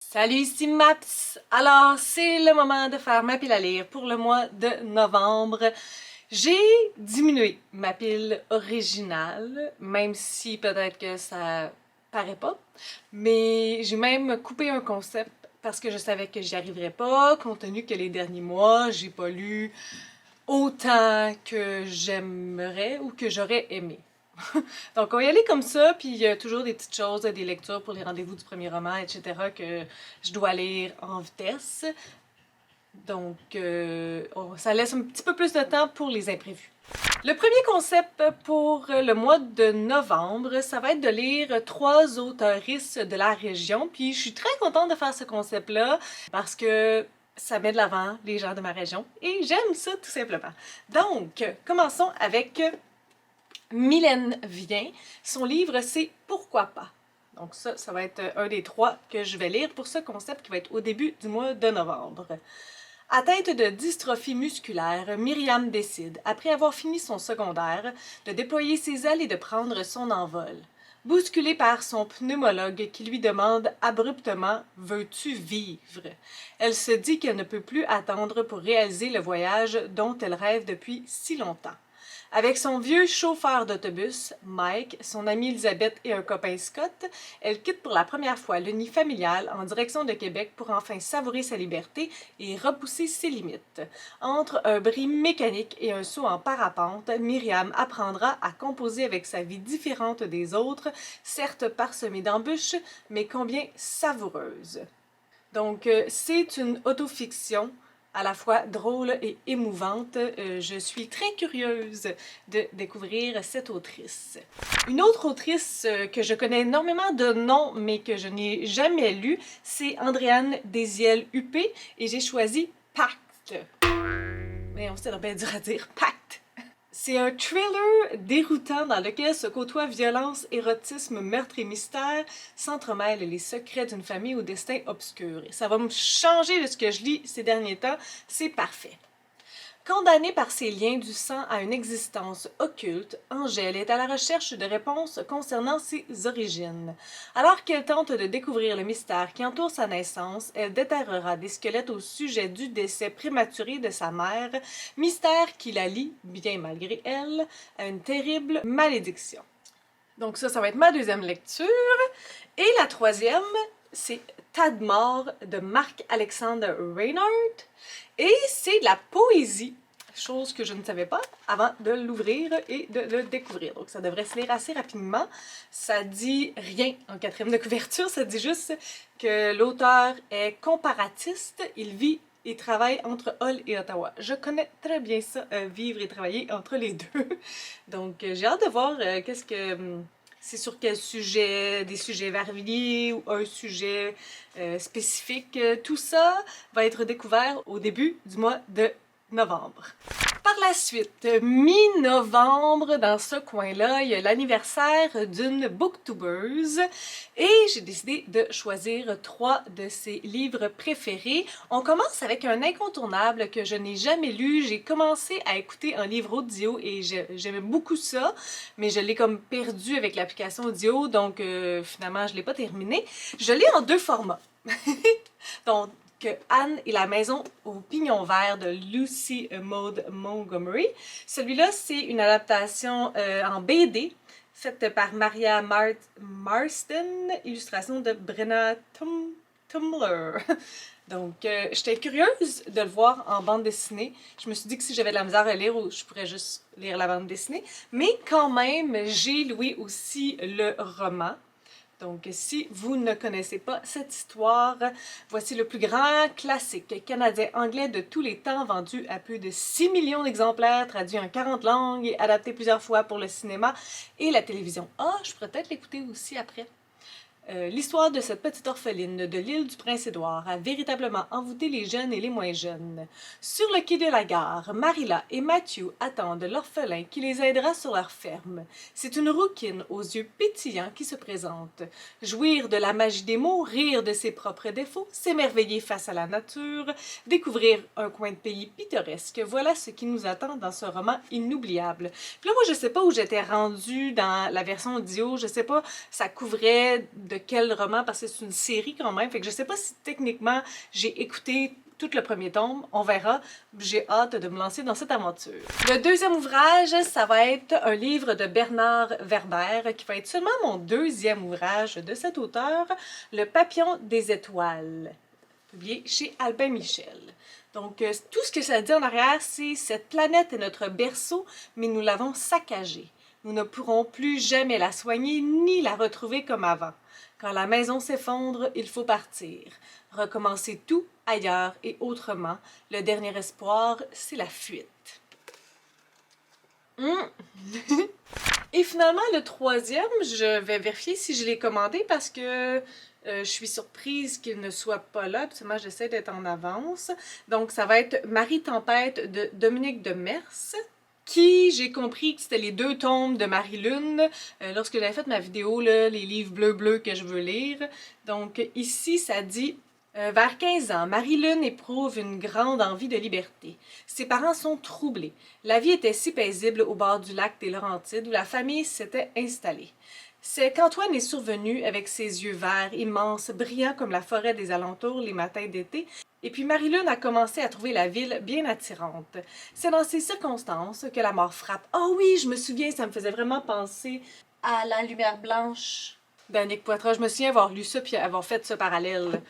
Salut, ici Maps! Alors, c'est le moment de faire ma pile à lire pour le mois de novembre. J'ai diminué ma pile originale, même si peut-être que ça paraît pas, mais j'ai même coupé un concept parce que je savais que j'y arriverais pas, compte tenu que les derniers mois, j'ai pas lu autant que j'aimerais ou que j'aurais aimé. Donc, on va y aller comme ça, puis il y a toujours des petites choses, des lectures pour les rendez-vous du premier roman, etc., que je dois lire en vitesse. Donc, ça laisse un petit peu plus de temps pour les imprévus. Le premier concept pour le mois de novembre, ça va être de lire 3 auteurisses de la région. Puis je suis très contente de faire ce concept-là parce que ça met de l'avant les gens de ma région et j'aime ça tout simplement. Donc, commençons avec Mylène Vient. Son livre, c'est Pourquoi pas? Donc ça va être un des 3 que je vais lire pour ce concept qui va être au début du mois de novembre. Atteinte de dystrophie musculaire, Myriam décide, après avoir fini son secondaire, de déployer ses ailes et de prendre son envol. Bousculée par son pneumologue qui lui demande abruptement « Veux-tu vivre ?» Elle se dit qu'elle ne peut plus attendre pour réaliser le voyage dont elle rêve depuis si longtemps. Avec son vieux chauffeur d'autobus, Mike, son amie Elisabeth et un copain Scott, elle quitte pour la première fois le nid familial en direction de Québec pour enfin savourer sa liberté et repousser ses limites. Entre un bris mécanique et un saut en parapente, Myriam apprendra à composer avec sa vie différente des autres, certes parsemée d'embûches, mais combien savoureuse. Donc, c'est une autofiction à la fois drôle et émouvante. Je suis très curieuse de découvrir cette autrice. Une autre autrice que je connais énormément de noms, mais que je n'ai jamais lu, c'est Andréane Désiel-Huppé, et j'ai choisi Pacte. Mais on s'est bien dur à dire, Pacte. C'est un thriller déroutant dans lequel se côtoient violence, érotisme, meurtre et mystère, s'entremêlent les secrets d'une famille au destin obscur. Et ça va me changer de ce que je lis ces derniers temps, c'est parfait. Condamnée par ses liens du sang à une existence occulte, Angèle est à la recherche de réponses concernant ses origines. Alors qu'elle tente de découvrir le mystère qui entoure sa naissance, elle déterrera des squelettes au sujet du décès prématuré de sa mère, mystère qui la lie, bien malgré elle, à une terrible malédiction. Donc ça va être ma deuxième lecture. Et la troisième, c'est Tadmor de Marc-Alexandre Reinhardt. Et c'est de la poésie, chose que je ne savais pas avant de l'ouvrir et de le découvrir. Donc ça devrait se lire assez rapidement. Ça dit rien en 4e de couverture, ça dit juste que l'auteur est comparatiste, il vit et travaille entre Hull et Ottawa. Je connais très bien ça, vivre et travailler entre les deux. Donc j'ai hâte de voir qu'est-ce que... c'est sur quel sujet, des sujets variés ou un sujet spécifique. Tout ça va être découvert au début du mois de novembre. Par la suite, mi-novembre, dans ce coin-là, il y a l'anniversaire d'une booktubeuse et j'ai décidé de choisir 3 de ses livres préférés. On commence avec un incontournable que je n'ai jamais lu. J'ai commencé à écouter un livre audio et j'aimais beaucoup ça, mais je l'ai comme perdu avec l'application audio, donc finalement je ne l'ai pas terminé. Je l'ai en 2 formats. Donc, Anne et la maison au pignon vert de Lucy Maud Montgomery. Celui-là, c'est une adaptation en BD faite par Maria Marston, illustration de Brenna Tumler. Donc, j'étais curieuse de le voir en bande dessinée. Je me suis dit que si j'avais de la misère à lire, je pourrais juste lire la bande dessinée. Mais quand même, j'ai loué aussi le roman. Donc, si vous ne connaissez pas cette histoire, voici le plus grand classique canadien-anglais de tous les temps, vendu à plus de 6 millions d'exemplaires, traduit en 40 langues et adapté plusieurs fois pour le cinéma et la télévision. Ah, je pourrais peut-être l'écouter aussi après. L'histoire de cette petite orpheline de l'île du Prince-Édouard a véritablement envoûté les jeunes et les moins jeunes. Sur le quai de la gare, Marilla et Matthew attendent l'orphelin qui les aidera sur leur ferme. C'est une rouquine aux yeux pétillants qui se présente. Jouir de la magie des mots, rire de ses propres défauts, s'émerveiller face à la nature, découvrir un coin de pays pittoresque, voilà ce qui nous attend dans ce roman inoubliable. Puis là, moi, je sais pas où j'étais rendue dans la version audio, je sais pas, ça couvrait de quel roman parce que c'est une série quand même. Fait que je sais pas si techniquement j'ai écouté tout le premier tome, on verra. J'ai hâte de me lancer dans cette aventure. Le deuxième ouvrage, ça va être un livre de Bernard Werber, qui va être seulement mon deuxième ouvrage de cet auteur, Le Papillon des étoiles, publié chez Albin Michel. Donc, tout ce que ça dit en arrière, c'est « Cette planète est notre berceau, mais nous l'avons saccagée. Nous ne pourrons plus jamais la soigner ni la retrouver comme avant. Quand la maison s'effondre, il faut partir. Recommencer tout ailleurs et autrement. Le dernier espoir, c'est la fuite. » Et finalement, le troisième, je vais vérifier si je l'ai commandé parce que je suis surprise qu'il ne soit pas là. Absolument, j'essaie d'être en avance. Donc, ça va être Marie Tempête de Dominique de Merse, qui, j'ai compris que c'était les 2 tomes de Marie-Lune lorsque j'avais fait ma vidéo, là, les livres bleus que je veux lire. Donc, ici, ça dit vers 15 ans, Marie-Lune éprouve une grande envie de liberté. Ses parents sont troublés. La vie était si paisible au bord du lac des Laurentides où la famille s'était installée. C'est qu'Antoine est survenu avec ses yeux verts, immenses, brillants comme la forêt des alentours les matins d'été, et puis Marie-Lune a commencé à trouver la ville bien attirante. C'est dans ces circonstances que la mort frappe. Oh oui, je me souviens, ça me faisait vraiment penser à La Lumière blanche d'Annick Poitras. Je me souviens avoir lu ça puis avoir fait ce parallèle.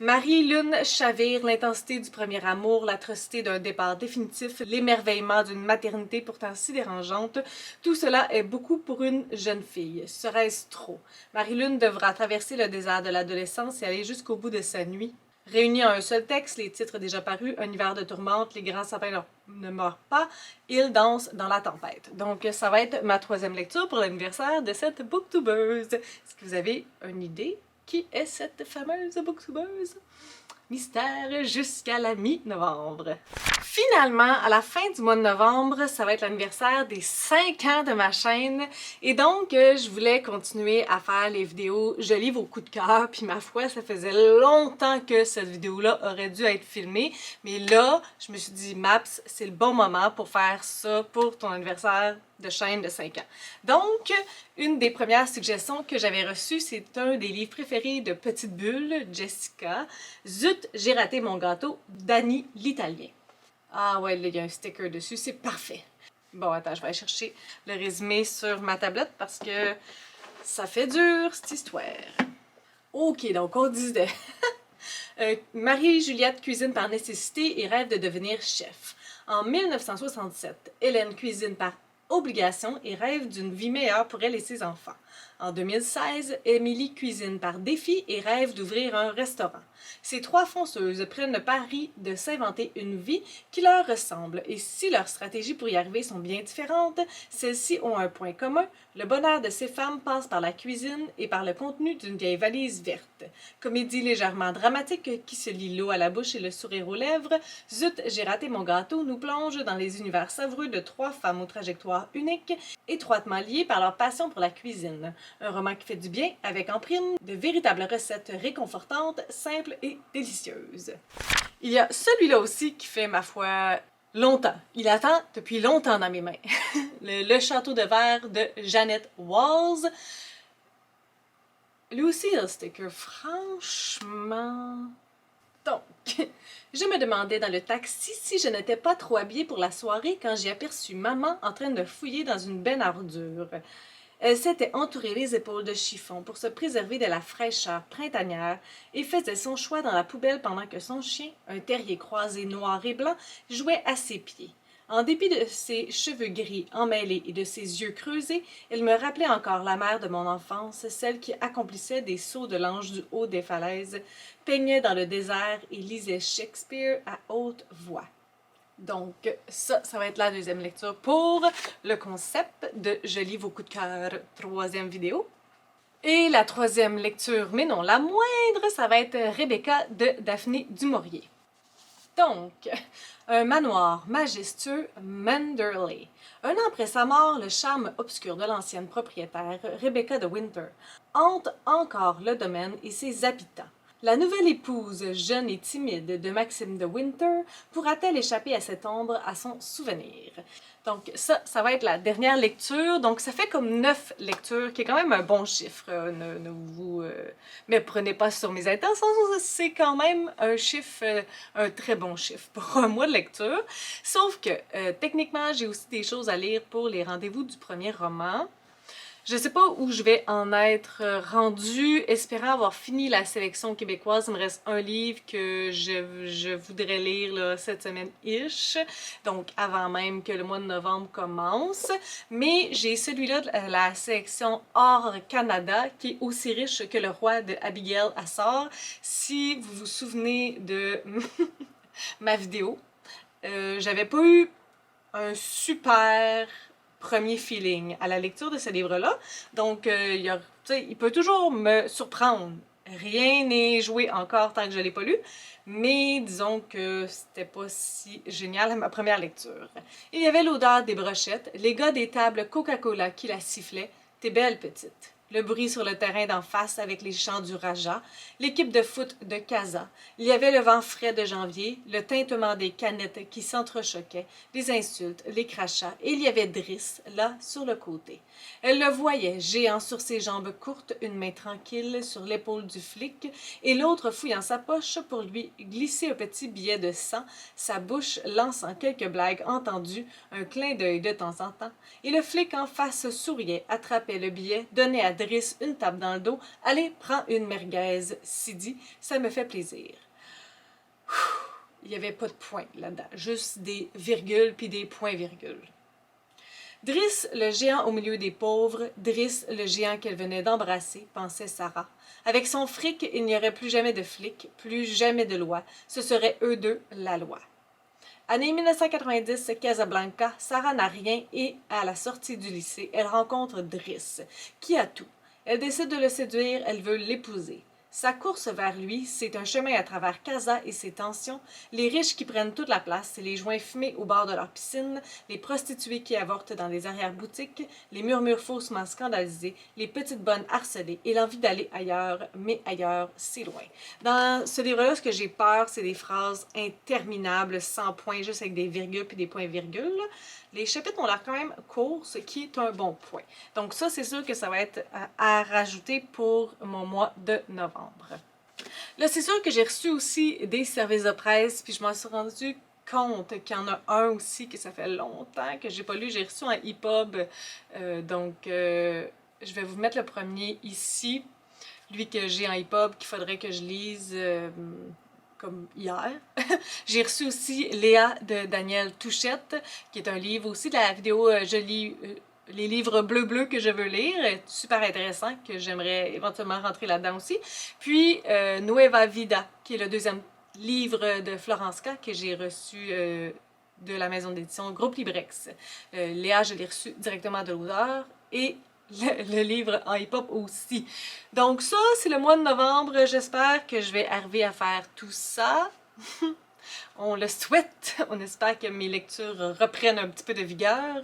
Marie-Lune chavire, l'intensité du premier amour, l'atrocité d'un départ définitif, l'émerveillement d'une maternité pourtant si dérangeante. Tout cela est beaucoup pour une jeune fille. Serait-ce trop? Marie-Lune devra traverser le désert de l'adolescence et aller jusqu'au bout de sa nuit. Réunis en un seul texte, les titres déjà parus, Un hiver de tourmente, Les grands sapins ne meurent pas, Ils dansent dans la tempête. Donc, ça va être ma troisième lecture pour l'anniversaire de cette booktubeuse. Est-ce que vous avez une idée? Qui est cette fameuse booktubeuse? Mystère jusqu'à la mi-novembre. Finalement, à la fin du mois de novembre, ça va être l'anniversaire des 5 ans de ma chaîne. Et donc, je voulais continuer à faire les vidéos « Je lis vos coups de cœur ». Puis ma foi, ça faisait longtemps que cette vidéo-là aurait dû être filmée. Mais là, je me suis dit « Maps, c'est le bon moment pour faire ça pour ton anniversaire de chaîne de 5 ans. » Donc, une des premières suggestions que j'avais reçues, c'est un des livres préférés de Petite Bulle, Jessica. Zut, j'ai raté mon gâteau, d'Annie l'Italien. Ah ouais, là, il y a un sticker dessus, c'est parfait. Bon, attends, je vais aller chercher le résumé sur ma tablette parce que ça fait dur, cette histoire. Ok, donc on disait... Marie-Juliette cuisine par nécessité et rêve de devenir chef. En 1967, Hélène cuisine par obligation et rêve d'une vie meilleure pour elle et ses enfants. En 2016, Émilie cuisine par défi et rêve d'ouvrir un restaurant. Ces 3 fonceuses prennent le pari de s'inventer une vie qui leur ressemble et si leurs stratégies pour y arriver sont bien différentes, celles-ci ont un point commun, le bonheur de ces femmes passe par la cuisine et par le contenu d'une vieille valise verte. Comédie légèrement dramatique qui se lit l'eau à la bouche et le sourire aux lèvres, Zut, j'ai raté mon gâteau nous plonge dans les univers savoureux de 3 femmes aux trajectoires uniques, étroitement liées par leur passion pour la cuisine. Un roman qui fait du bien, avec en prime de véritables recettes réconfortantes, simples et délicieuses. Il y a celui-là aussi qui fait, ma foi, longtemps. Il attend depuis longtemps dans mes mains. Le Château de verre de Jeannette Walls. Lui aussi, le sticker, franchement... Donc, je me demandais dans le taxi si je n'étais pas trop habillée pour la soirée quand j'ai aperçu maman en train de fouiller dans une benne à ordures. Elle s'était entourée les épaules de chiffon pour se préserver de la fraîcheur printanière et faisait son choix dans la poubelle pendant que son chien, un terrier croisé noir et blanc, jouait à ses pieds. En dépit de ses cheveux gris emmêlés et de ses yeux creusés, elle me rappelait encore la mère de mon enfance, celle qui accomplissait des sauts de l'ange du haut des falaises, peignait dans le désert et lisait Shakespeare à haute voix. Donc, ça va être la deuxième lecture pour le concept de « Je lis vos coups de cœur », troisième vidéo. Et la troisième lecture, mais non la moindre, ça va être Rebecca de Daphné du Maurier. Donc, un manoir majestueux, Manderley. Un an après sa mort, le charme obscur de l'ancienne propriétaire, Rebecca de Winter, hante encore le domaine et ses habitants. La nouvelle épouse, jeune et timide de Maxime de Winter, pourra-t-elle échapper à cette ombre, à son souvenir? Donc ça va être la dernière lecture. Donc ça fait comme 9 lectures, qui est quand même un bon chiffre. Ne vous méprenez pas sur mes intentions, c'est quand même un chiffre, un très bon chiffre pour un mois de lecture. Sauf que techniquement, j'ai aussi des choses à lire pour les rendez-vous du premier roman. Je sais pas où je vais en être rendue, espérant avoir fini la sélection québécoise. Il me reste un livre que je voudrais lire là, cette semaine-ish, donc avant même que le mois de novembre commence. Mais j'ai celui-là de la sélection hors Canada, qui est aussi riche que Le Roi de Abigail Assar. Si vous vous souvenez de ma vidéo, j'avais pas eu un super premier feeling à la lecture de ce livre-là. Donc, il peut toujours me surprendre. Rien n'est joué encore tant que je ne l'ai pas lu, mais disons que c'était pas si génial à ma première lecture. Il y avait l'odeur des brochettes, les gars des tables Coca-Cola qui la sifflaient. T'es belle, petite. Le bruit sur le terrain d'en face avec les chants du Raja, l'équipe de foot de Casa. Il y avait le vent frais de janvier, le tintement des canettes qui s'entrechoquaient, les insultes, les crachats, et il y avait Driss, là, sur le côté. Elle le voyait, géant sur ses jambes courtes, une main tranquille sur l'épaule du flic, et l'autre fouillant sa poche pour lui glisser un petit billet de 100, sa bouche lançant quelques blagues entendues, un clin d'œil de temps en temps, et le flic en face souriait, attrapait le billet, donnait à Driss une tape dans le dos. « Allez, prends une merguez, Sidi, ça me fait plaisir. » Il n'y avait pas de points là-dedans, juste des virgules puis des points-virgules. Driss, le géant au milieu des pauvres, Driss, le géant qu'elle venait d'embrasser, pensait Sarah. Avec son fric, il n'y aurait plus jamais de flic, plus jamais de loi. Ce serait eux deux, la loi. Année 1990, Casablanca, Sarah n'a rien et, à la sortie du lycée, elle rencontre Driss, qui a tout. Elle décide de le séduire, elle veut l'épouser. Sa course vers lui, c'est un chemin à travers Casa et ses tensions, les riches qui prennent toute la place, les joints fumés au bord de leur piscine, les prostituées qui avortent dans les arrière-boutiques, les murmures faussement scandalisés, les petites bonnes harcelées et l'envie d'aller ailleurs, mais ailleurs, c'est loin. Dans ce livre-là, ce que j'ai peur, c'est des phrases interminables, sans points, juste avec des virgules puis des points-virgules. Les chapitres ont l'air quand même courts, ce qui est un bon point. Donc ça, c'est sûr que ça va être à rajouter pour mon mois de novembre. Là, c'est sûr que j'ai reçu aussi des services de presse, puis je m'en suis rendu compte qu'il y en a un aussi que ça fait longtemps que j'ai pas lu. J'ai reçu un EPUB, je vais vous mettre le premier ici. Lui que j'ai en EPUB, qu'il faudrait que je lise comme hier. J'ai reçu aussi Léa de Daniel Touchette, qui est un livre aussi de la vidéo Je lis les livres bleus que je veux lire, super intéressant, que j'aimerais éventuellement rentrer là-dedans aussi. Puis Nueva Vida, qui est le deuxième livre de Florence K que j'ai reçu de la maison d'édition Groupe Librex. Léa, je l'ai reçu directement de l'auteur et le livre en hip-hop aussi. Donc ça, c'est le mois de novembre. J'espère que je vais arriver à faire tout ça. On le souhaite. On espère que mes lectures reprennent un petit peu de vigueur.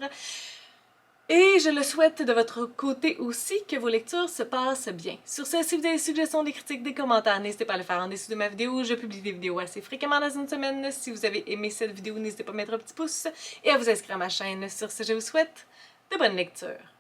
Et je le souhaite de votre côté aussi, que vos lectures se passent bien. Sur ce, si vous avez des suggestions, des critiques, des commentaires, n'hésitez pas à le faire en dessous de ma vidéo. Je publie des vidéos assez fréquemment dans une semaine. Si vous avez aimé cette vidéo, n'hésitez pas à mettre un petit pouce et à vous inscrire à ma chaîne. Sur ce, je vous souhaite de bonnes lectures.